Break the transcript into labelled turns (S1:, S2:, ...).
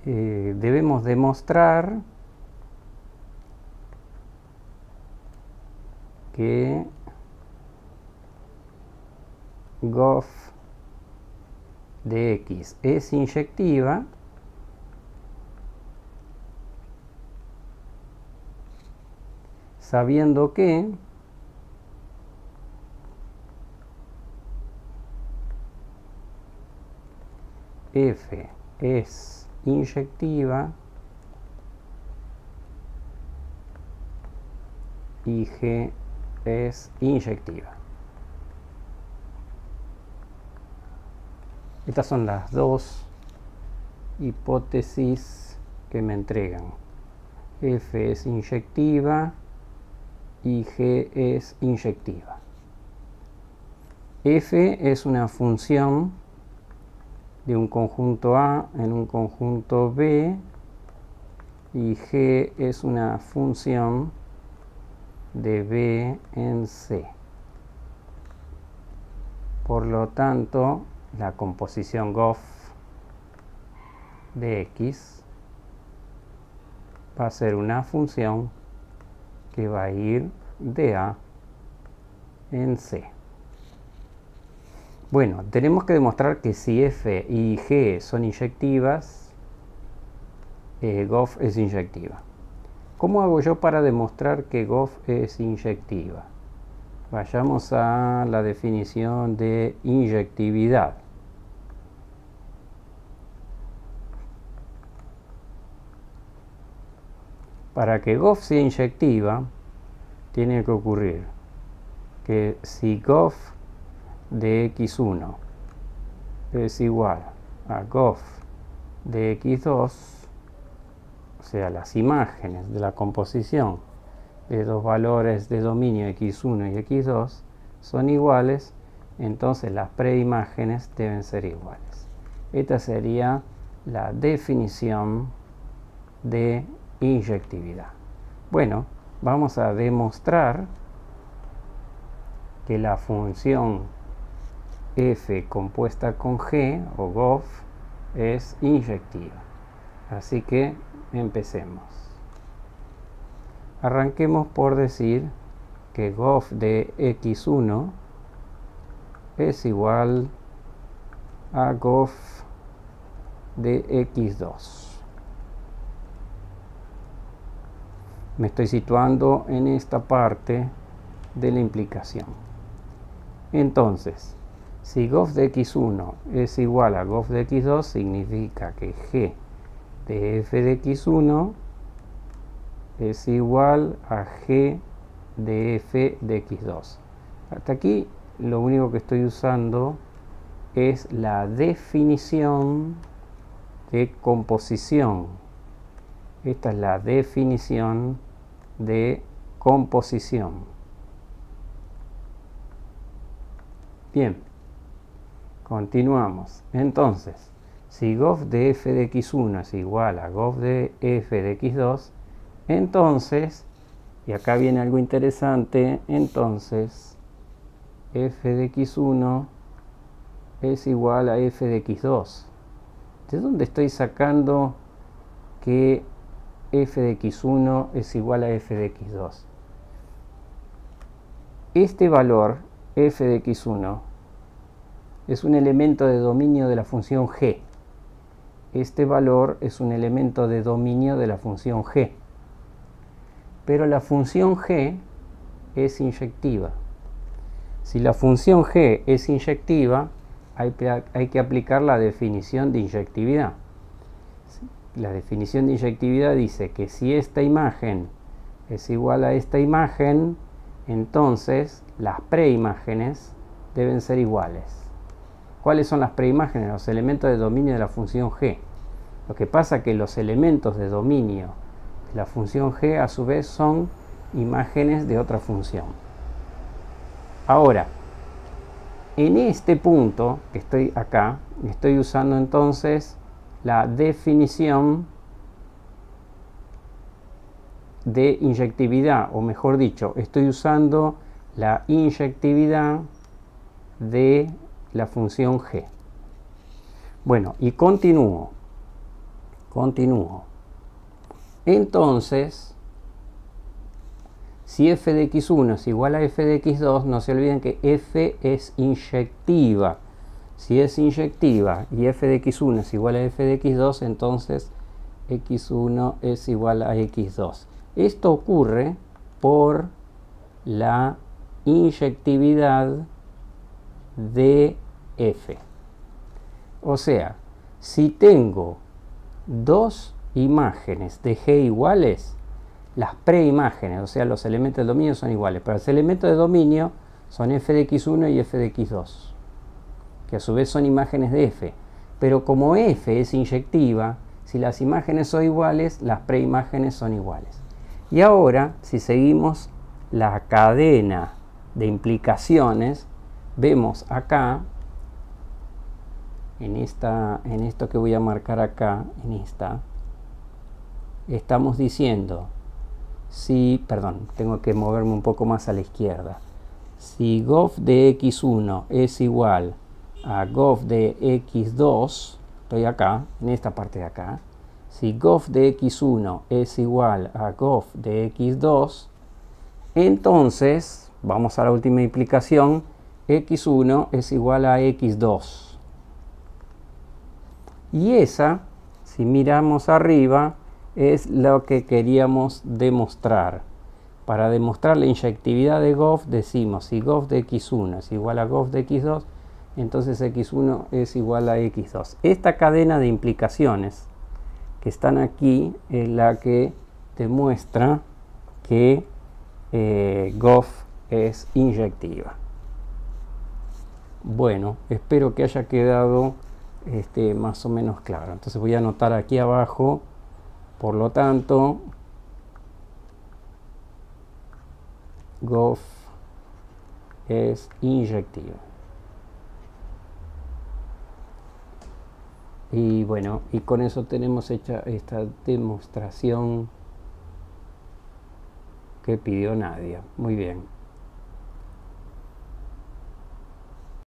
S1: debemos demostrar que gof de x es inyectiva sabiendo que f es inyectiva y g es inyectiva. Estas son las dos hipótesis que me entregan. F es inyectiva y G es inyectiva. F es una función de un conjunto A en un conjunto B y G es una función de B en C. Por lo tanto, la composición gof de x va a ser una función que va a ir de A en C. Bueno, tenemos que demostrar que si f y g son inyectivas, gof es inyectiva. ¿Cómo hago yo para demostrar que gof es inyectiva? Vayamos a la definición de inyectividad. Para que gof sea inyectiva, tiene que ocurrir que si gof de x1 es igual a gof de x2, o sea, las imágenes de la composición de dos valores de dominio x1 y x2 son iguales, entonces las preimágenes deben ser iguales. Esta sería la definición de inyectividad. Bueno, vamos a demostrar que la función f compuesta con g o gof es inyectiva. Así que empecemos. Arranquemos por decir que gof de x1 es igual a gof de x2. Me estoy situando en esta parte de la implicación. Entonces, si gof de x1 es igual a gof de x2, significa que g de f de x1 es igual a g de f de x2. Hasta aquí lo único que estoy usando es la definición de composición. Esta es la definición de composición. Bien, continuamos. Entonces, si gof de f de x1 es igual a gof de f de x2, entonces, y acá viene algo interesante, entonces f de x1 es igual a f de x2. ¿De dónde estoy sacando que f de x1 es igual a f de x2? Este valor, f de x1, es un elemento de dominio de la función g. Este valor es un elemento de dominio de la función g. Pero la función g es inyectiva. Si la función g es inyectiva, hay que aplicar la definición de inyectividad. La definición de inyectividad dice que si esta imagen es igual a esta imagen, entonces las preimágenes deben ser iguales. ¿Cuáles son las preimágenes? Los elementos de dominio de la función g. Lo que pasa es que los elementos de dominio de la función g a su vez son imágenes de otra función. Ahora, en este punto que estoy acá, estoy usando entonces la definición de inyectividad, o mejor dicho, estoy usando la inyectividad de la función g. Bueno, y continúo. Continúo. Entonces, si f de x1 es igual a f de x2, no se olviden que f es inyectiva. Si es inyectiva y f de x1 es igual a f de x2, entonces x1 es igual a x2. Esto ocurre por la inyectividad de f. O sea, si tengo dos imágenes de G iguales, las preimágenes, o sea, los elementos del dominio son iguales, pero los elementos de dominio son f de x1 y f de x2, que a su vez son imágenes de f. Pero como f es inyectiva, si las imágenes son iguales, las preimágenes son iguales. Y ahora, si seguimos la cadena de implicaciones, vemos acá, en esto que voy a marcar acá, estamos diciendo, tengo que moverme un poco más a la izquierda. Si gof de x1 es igual a gof de x2, estoy acá, en esta parte de acá. Si gof de x1 es igual a gof de x2, entonces, vamos a la última implicación, x1 es igual a x2. Y esa, si miramos arriba, es lo que queríamos demostrar. Para demostrar la inyectividad de gof, decimos si gof de x1 es igual a gof de x2, entonces x1 es igual a x2. Esta cadena de implicaciones que están aquí es la que demuestra que gof es inyectiva. Bueno, espero que haya quedado más o menos claro. Entonces voy a anotar aquí abajo, por lo tanto, gof es inyectiva. Y bueno, y con eso tenemos hecha esta demostración que pidió Nadia. Muy bien.